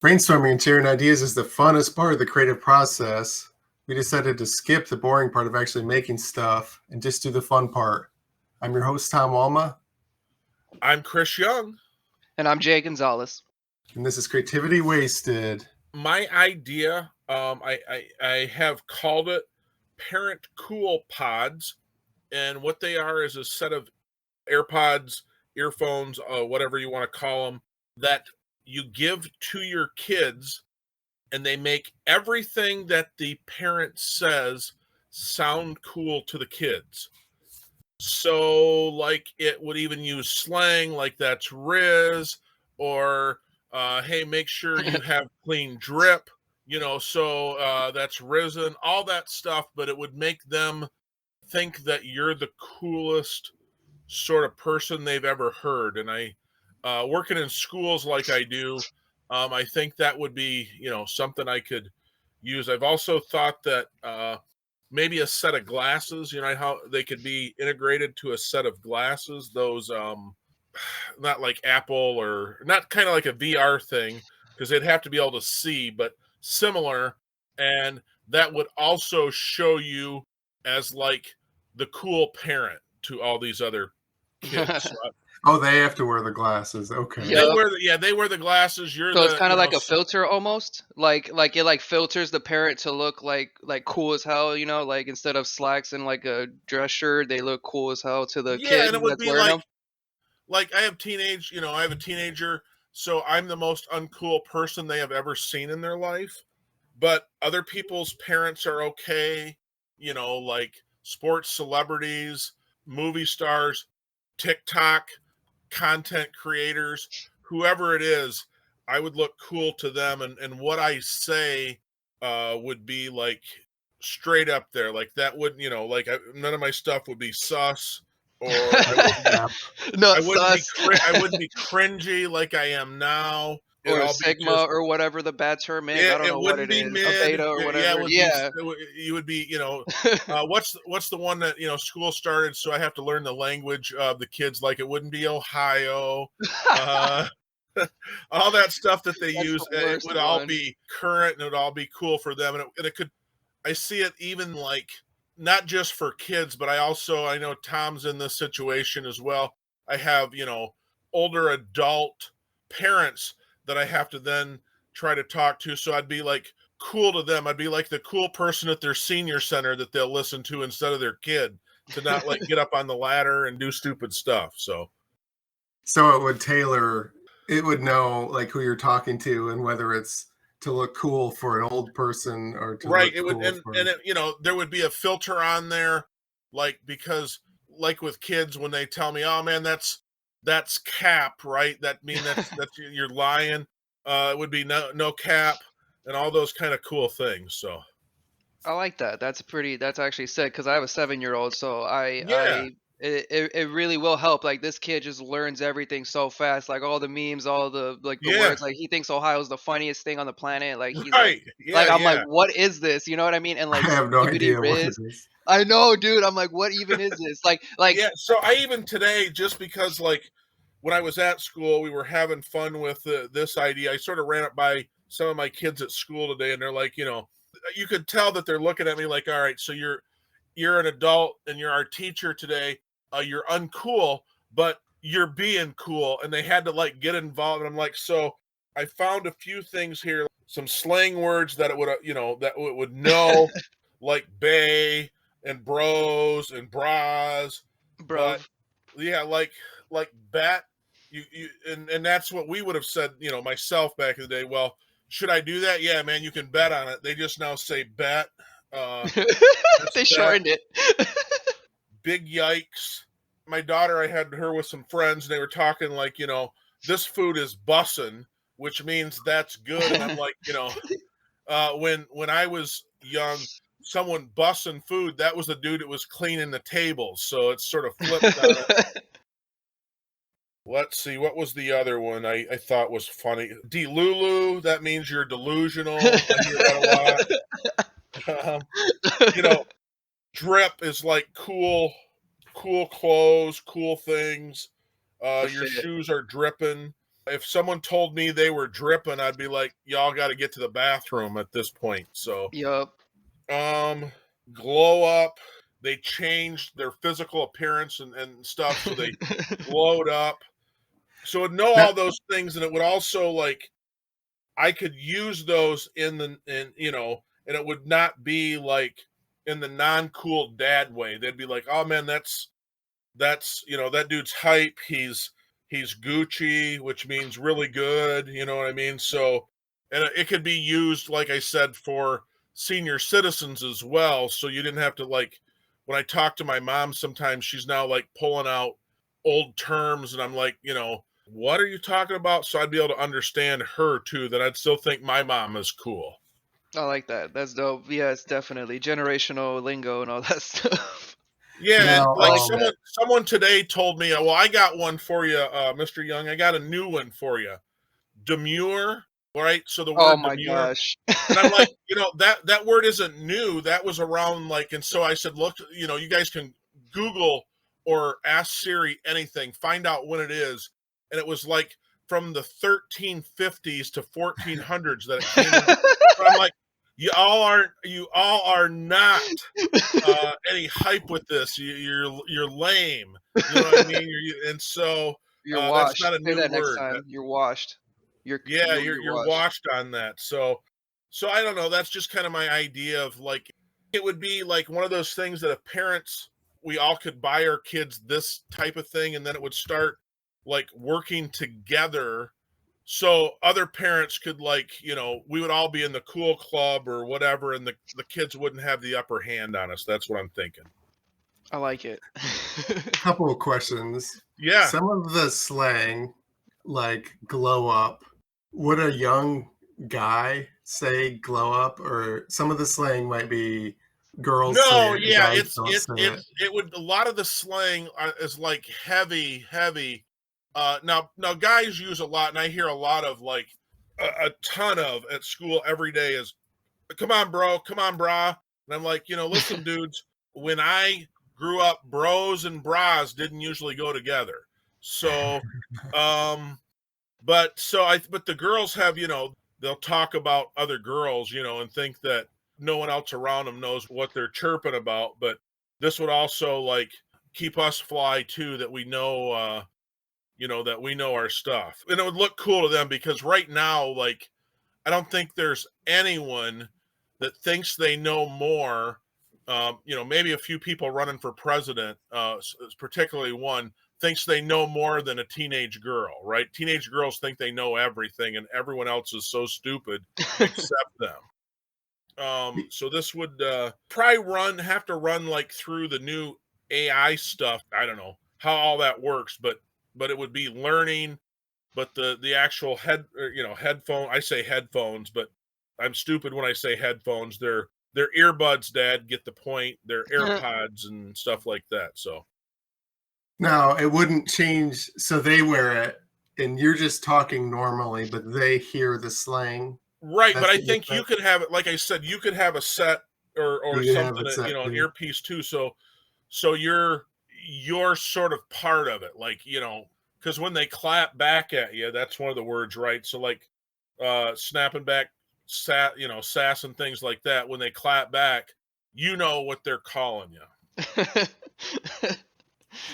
Brainstorming and sharing ideas is the funnest part of the creative process. We decided to skip the boring part of actually making stuff and just do the fun part. I'm your host, Tom Walma, I'm Chris Young. And I'm Jay Gonzalez. and this is Creativity Wasted. My idea, I have called it Parent Cool Pods, and what they are is a set of Airpods, earphones, whatever you want to call them, that you give to your kids, and they make everything that the parent says sound cool to the kids. So, like, it would even use slang, like that's Riz, or hey, make sure you have clean drip, so that's risen, all that stuff, but it would make them think that you're the coolest sort of person they've ever heard. And working in schools like I do, I think that would be, something I could use. I've also thought that maybe a set of glasses, how they could be integrated to a set of glasses, those not like Apple, or not kind of like a VR thing, because they'd have to be able to see, but similar. And that would also show you as like the cool parent to all these other kids. Oh, they have to wear the glasses. Okay. Yep. They wear the glasses. So it's kind of like a filter almost, like it like filters the parent to look like cool as hell, like instead of slacks and like a dress shirt, they look cool as hell to the kid and it would that's be wearing them. Like I have a teenager, so I'm the most uncool person they have ever seen in their life. But other people's parents are okay, like sports celebrities, movie stars, TikTok content creators, whoever it is, I would look cool to them, and what I say would be like straight up there. Like that would, none of my stuff would be sus, or I wouldn't be cringy like I am now. Or a Sigma or whatever the bad term is. I don't know what it is. Mid, a beta or whatever. You would be, what's the one that, school started, so I have to learn the language of the kids, like it wouldn't be Ohio. All that stuff that they use, it would all be current, and it would all be cool for them. And it could, I see it even like, not just for kids, but I know Tom's in this situation as well. I have, older adult parents that I have to then try to talk to. So I'd be like cool to them. I'd be like the cool person at their senior center that they'll listen to instead of their kid, to not like get up on the ladder and do stupid stuff. So it would tailor, it would know like who you're talking to and whether it's to look cool for an old person or to right. Look It would, cool there would be a filter on there, like, because like with kids, when they tell me, oh man, that's cap, right? That mean that's you're lying. It would be no cap and all those kind of cool things. So I like that. That's actually sick, because I have a 7-year-old, so it really will help. Like, this kid just learns everything so fast, like all the memes, all the words. Like, he thinks Ohio's the funniest thing on the planet. Like, he's right. I'm like, what is this? You know what I mean? And like, I have no idea what it is. I know, dude. I'm like, what even is this? Like yeah. So I even today, just because like when I was at school, we were having fun with this idea. I sort of ran it by some of my kids at school today, and they're like, you could tell that they're looking at me like, all right, so you're an adult and you're our teacher today. You're uncool, but you're being cool. And they had to like get involved. And I'm like, so I found a few things here, some slang words that it would, that it would know, like bae and bros and bras. bro. But yeah, like bat. You and that's what we would have said, myself back in the day. Well, should I do that? Yeah, man, you can bet on it. They just now say bet. They shortened it. Big yikes. My daughter, I had her with some friends, and they were talking like, this food is bussin', which means that's good. And I'm like, when I was young, someone bussin' food, that was the dude that was cleaning the tables. So it's sort of flipped on it. Let's see, what was the other one I thought was funny? Delulu, that means you're delusional. I hear that a lot. Drip is like cool clothes, cool things. Your shoes are dripping. If someone told me they were dripping, I'd be like, y'all got to get to the bathroom at this point. So, Yup. glow up. They changed their physical appearance and stuff. So they glowed up. So it would know all those things. And it would also like, I could use those in and it would not be like in the non-cool dad way. They'd be like, oh man, that's, that dude's hype. He's Gucci, which means really good. You know what I mean? So, and it could be used, like I said, for senior citizens as well. So you didn't have to like, when I talk to my mom, sometimes she's now like pulling out old terms and I'm like, what are you talking about? So I'd be able to understand her too, that I'd still think my mom is cool. I like that. That's dope. Yes, definitely. Generational lingo and all that stuff. Yeah, Now, and like someone today told me, well, I got one for you, Mr. Young. I got a new one for you. Demure, right? So the Oh word my demure. gosh. And I'm like, that word isn't new. That was around like, and so I said, look, you guys can Google or ask Siri anything, find out when it is. And it was like from the 1350s to 1400s that it came in. So I'm like, you all are not any hype with this. You're lame. You know what I mean? And so You're that's washed. not a Say new that next word. time. You're washed. You're Yeah, you're you're washed. washed on that. So I don't know. That's just kind of my idea of like, it would be like one of those things that if parents, we all could buy our kids this type of thing, and then it would start like working together. So other parents could like, we would all be in the cool club or whatever, and the kids wouldn't have the upper hand on us. That's what I'm thinking. I like it. couple of questions. Yeah. Some of the slang, like glow up, would a young guy say glow up? Or some of the slang might be girls say No, it, yeah, guys don't say it. it would, a lot of the slang is like heavy. Now guys use a lot, and I hear a lot of like a ton of at school every day is, come on, bro, come on, brah. And I'm like, listen, dudes, when I grew up, bros and bras didn't usually go together. So, but the girls have, they'll talk about other girls, and think that no one else around them knows what they're chirping about. But this would also like keep us fly too, that we know, that we know our stuff, and it would look cool to them, because right now, like, I don't think there's anyone that thinks they know more. Maybe a few people running for president, particularly one, thinks they know more than a teenage girl, right? Teenage girls think they know everything, and everyone else is so stupid except them. So this would probably have to run like through the new AI stuff. I don't know how all that works, but it would be learning. But the actual headphone, I say headphones, but I'm stupid when I say headphones. They're earbuds, Dad. Get the point. They're AirPods and stuff like that. So No, it wouldn't change. So they wear it, and you're just talking normally, but they hear the slang. right, That's but I what you think you think? could have it. Like I said, you could have a set or You can have something it that, set an too. earpiece too. So you're sort of part of it, like, because when they clap back at you, that's one of the words, right? So like snapping back, sass and things like that. When they clap back, you know what they're calling you.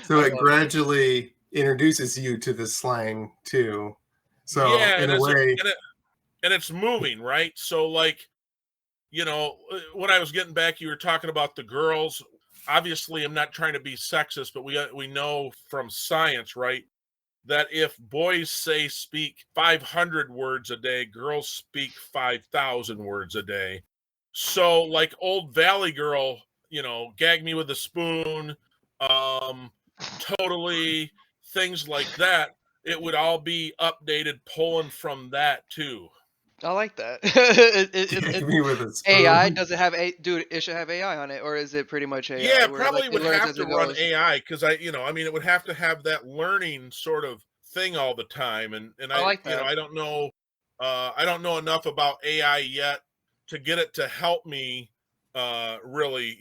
So I it love it. gradually introduces you to the slang too. So Yeah, in a way, and it's moving, right? So like, when I was getting back, you were talking about the girls. Obviously, I'm not trying to be sexist, but we know from science, right, that if boys speak 500 words a day, girls speak 5,000 words a day. So like old Valley Girl, gag me with a spoon, um, totally, things like that. It would all be updated, pulling from that too. I like that. gag me with a AI, spoon. does it have a dude? It should have AI on it, or is it pretty much Yeah, AI it where like probably it would learns have as to it run goes? AI, because it would have to have that learning sort of thing all the time. And I like that. I don't know enough about AI yet to get it to help me. Really,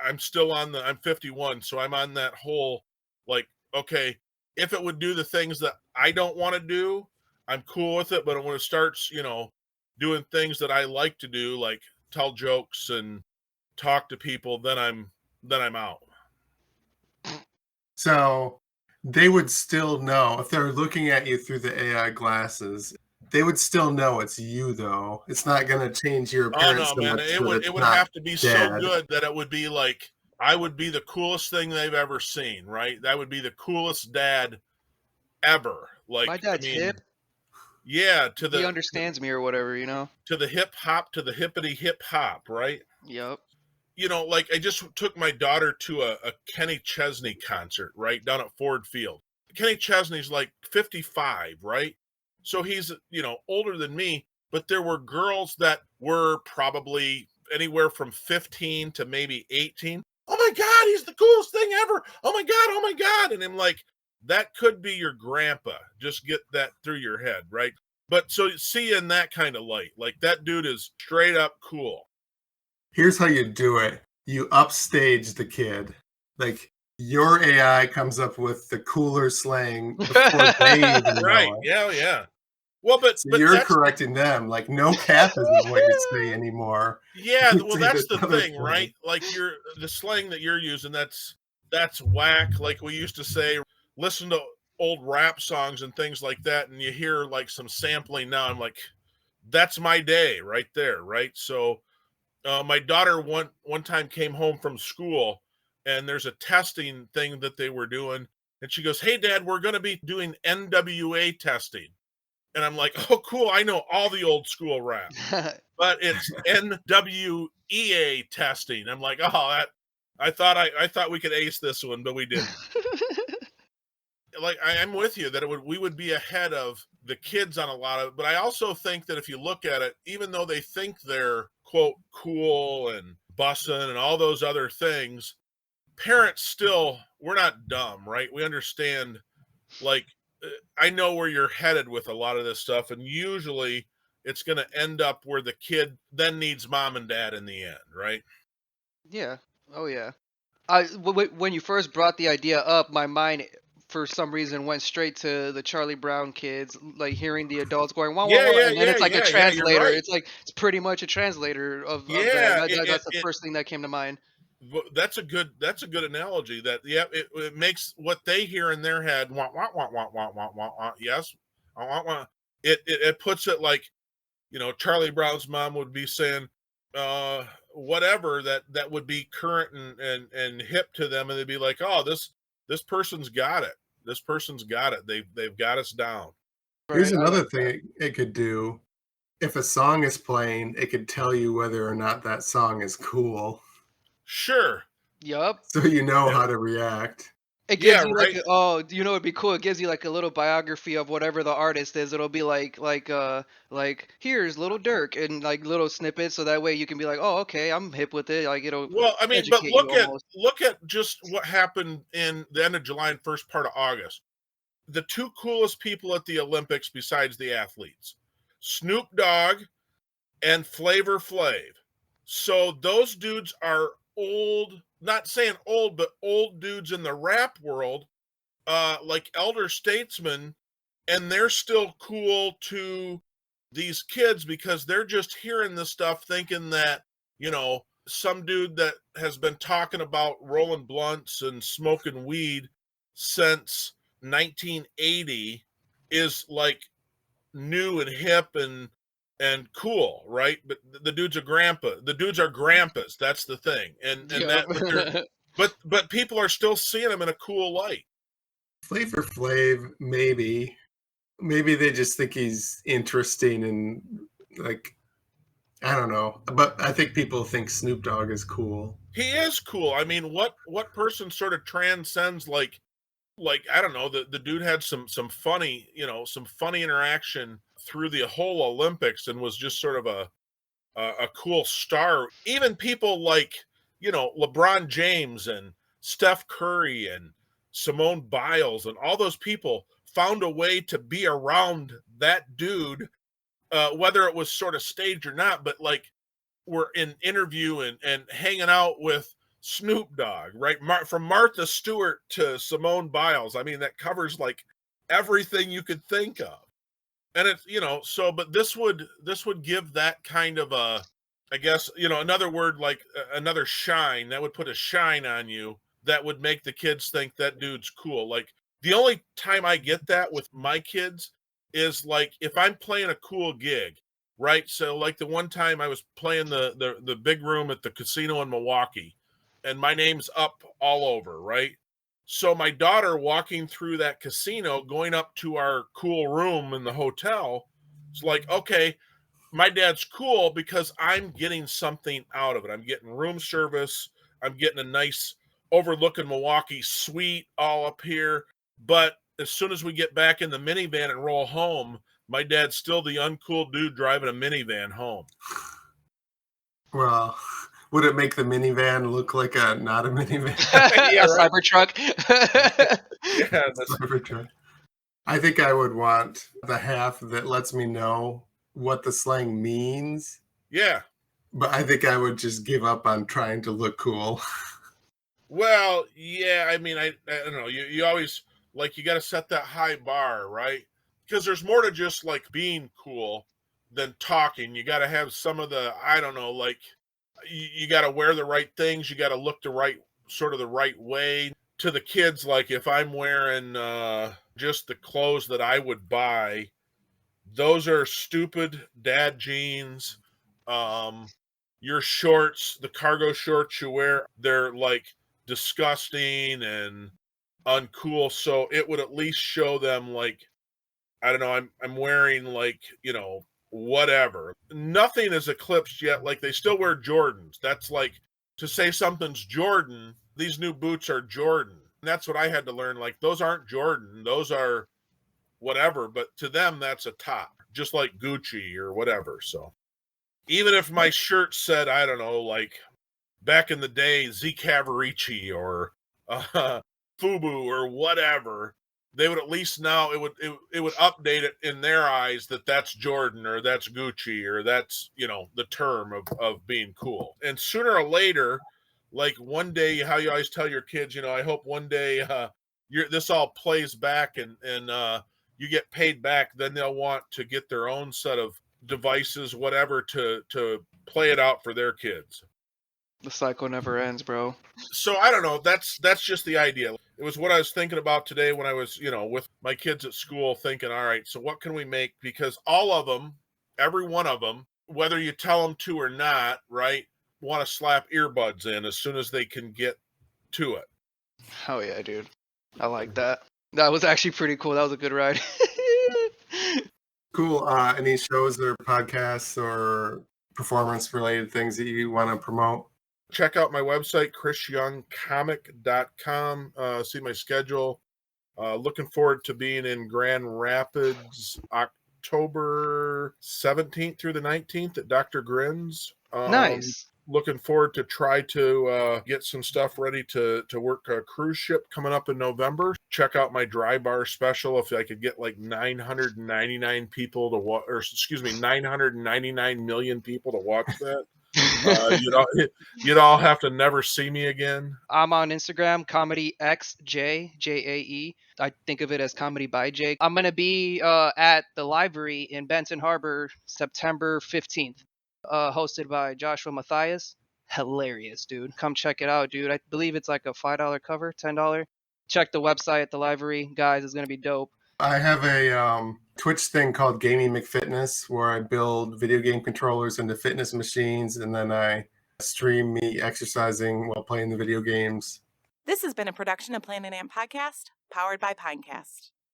I'm 51, so I'm on that whole like, okay, if it would do the things that I don't want to do, I'm cool with it. But when it starts, doing things that I like to do, like tell jokes and talk to people, then I'm out. So they would still know if they're looking at you through the AI glasses. They would still know it's you, though. It's not going to change your Oh appearance no, so man! much It that would it's it would not have to be so dead. good that it would be like I would be the coolest thing they've ever seen, right? That would be the coolest dad ever. My Like, I dad's mean, hip. yeah, He understands me or whatever, to the hip hop, to the hippity hip hop, right? Yep. Like I just took my daughter to a Kenny Chesney concert, right, down at Ford Field. Kenny Chesney's like 55, right? So he's, older than me, but there were girls that were probably anywhere from 15 to maybe 18. Oh my God, he's the coolest thing ever. Oh my God, oh my God. And I'm like, that could be your grandpa. Just get that through your head, right? But so see in that kind of light, like that dude is straight up cool. Here's how you do it. You upstage the kid. Like, your AI comes up with the cooler slang before they even Right. know it. Yeah, yeah. Well, but So but you're that's correcting them. Like, no cap isn't what you say anymore. yeah, You well say that's this the other thing, thing. right? Like the slang that you're using, that's whack. Like we used to say, listen to old rap songs and things like that, and you hear like some sampling now. I'm like, that's my day right there, right? So my daughter one time came home from school, and there's a testing thing that they were doing, and she goes, "Hey, Dad, we're going to be doing NWA testing." And I'm like, "Oh, cool! I know all the old school rap, but it's NWEA testing." I'm like, "Oh, that I thought we could ace this one, but we didn't." Like I'm with you that we would be ahead of the kids on a lot of, but I also think that if you look at it, even though they think they're quote cool and bussin' and all those other things, parents still, we're not dumb, right? We understand, like, I know where you're headed with a lot of this stuff, and usually it's going to end up where the kid then needs mom and dad in the end, right? Yeah. Oh yeah. When you first brought the idea up, my mind for some reason went straight to the Charlie Brown kids, like hearing the adults going wah wah Yeah, wah, yeah, and then yeah, it's like a yeah, yeah. You're translator. right. It's pretty much a translator of that. Yeah, That's the first thing that came to mind. that's a good analogy. That yeah, it makes what they hear in their head wah wah wah wah wah wah wah, wah yes, wah, wah, wah. It puts it like Charlie Brown's mom would be saying whatever that would be current and hip to them, and they'd be like, oh, this person's got it. This person's got it. They've got us down. Here's Right. I another like that. thing it could do. If a song is playing, it could tell you whether or not that song is cool. Sure. Yup. So you know Yep. how to react. It Yeah. gives you like Right. it'd be cool. It gives you like a little biography of whatever the artist is. It'll be like here's Little Dirk and like little snippets, so that way you can be like, oh, okay, I'm hip with it. Like it'll Well, I mean, but educate you almost. look at just what happened in the end of July and first part of August. The two coolest people at the Olympics besides the athletes, Snoop Dogg and Flavor Flav. So those dudes are old, not saying old, but old dudes in the rap world, like elder statesmen, and they're still cool to these kids because they're just hearing this stuff thinking that, some dude that has been talking about rolling blunts and smoking weed since 1980 is like new and hip and cool, right? But the dude's a grandpa. The dudes are grandpas. That's the thing. And Yup. that, but people are still seeing them in a cool light. Flavor Flav, maybe. Maybe they just think he's interesting and like I don't know. But I think people think Snoop Dogg is cool. He is cool. I mean, what person sort of transcends like I don't know, the dude had some funny, some funny interaction through the whole Olympics and was just sort of a cool star. Even people like, LeBron James and Steph Curry and Simone Biles and all those people found a way to be around that dude, whether it was sort of staged or not, but like we're in interview and hanging out with Snoop Dogg, right? From Martha Stewart to Simone Biles. I mean, that covers like everything you could think of. And it's, but this would give that kind of a, I guess, another word, like another shine, that would put a shine on you that would make the kids think that dude's cool. Like, the only time I get that with my kids is like if I'm playing a cool gig, right? So like the one time I was playing the big room at the casino in Milwaukee, and my name's up all over, right? So my daughter walking through that casino, going up to our cool room in the hotel, it's like, okay, my dad's cool because I'm getting something out of it. I'm getting room service. I'm getting a nice overlooking Milwaukee suite all up here. But as soon as we get back in the minivan and roll home, my dad's still the uncool dude driving a minivan home. Well, would it make the minivan look like not a minivan? Yeah, a Cybertruck. Yeah, Cybertruck. I think I would want the half that lets me know what the slang means. Yeah. But I think I would just give up on trying to look cool. Well, yeah, I mean, I don't know. You always, like, you got to set that high bar, right? Because there's more to just, like, being cool than talking. You got to have some of the, I don't know, like, you got to wear the right things. You got to look the right way. To the kids, like, if I'm wearing just the clothes that I would buy, those are stupid dad jeans. Your shorts, the cargo shorts you wear, they're, like, disgusting and uncool. So it would at least show them, like, I don't know, I'm wearing, like, whatever. Nothing is eclipsed yet. Like, they still wear Jordans. That's like, to say something's Jordan, these new boots are Jordan. And that's what I had to learn. Like, those aren't Jordan. Those are whatever. But to them, that's a top, just like Gucci or whatever. So even if my shirt said, I don't know, like, back in the day, Z Cavarici or Fubu or whatever, they would at least now it would update it in their eyes that that's Jordan or that's Gucci or that's, the term of being cool. And sooner or later, like one day, how you always tell your kids, I hope one day this all plays back and you get paid back, then they'll want to get their own set of devices, whatever, to play it out for their kids. The cycle never ends, bro. So I don't know. That's just the idea. It was what I was thinking about today when I was, with my kids at school, thinking, all right, so what can we make? Because all of them, every one of them, whether you tell them to or not, right, want to slap earbuds in as soon as they can get to it. Oh yeah, dude. I like that. That was actually pretty cool. That was a good ride. Cool. Any shows or podcasts or performance-related things that you want to promote? Check out my website, chrisyoungcomic.com. See my schedule. Looking forward to being in Grand Rapids October 17th through the 19th at Dr. Grin's. Nice. Looking forward to try to get some stuff ready to work a cruise ship coming up in November. Check out my dry bar special if I could get like 999 people to watch, or excuse me, 999 million people to watch that. You'd all have to never see me again. I'm on Instagram, ComedyXJJAE. I think of it as Comedy by Jake. I'm gonna be at the library in Benton Harbor, September 15th. Hosted by Joshua Matthias. Hilarious, dude. Come check it out, dude. I believe it's like a $5 cover, $10. Check the website at the library, guys. It's gonna be dope. I have a Twitch thing called Gaming McFitness where I build video game controllers into fitness machines, and then I stream me exercising while playing the video games. This has been a production of Planet Amp Podcast, powered by Pinecast.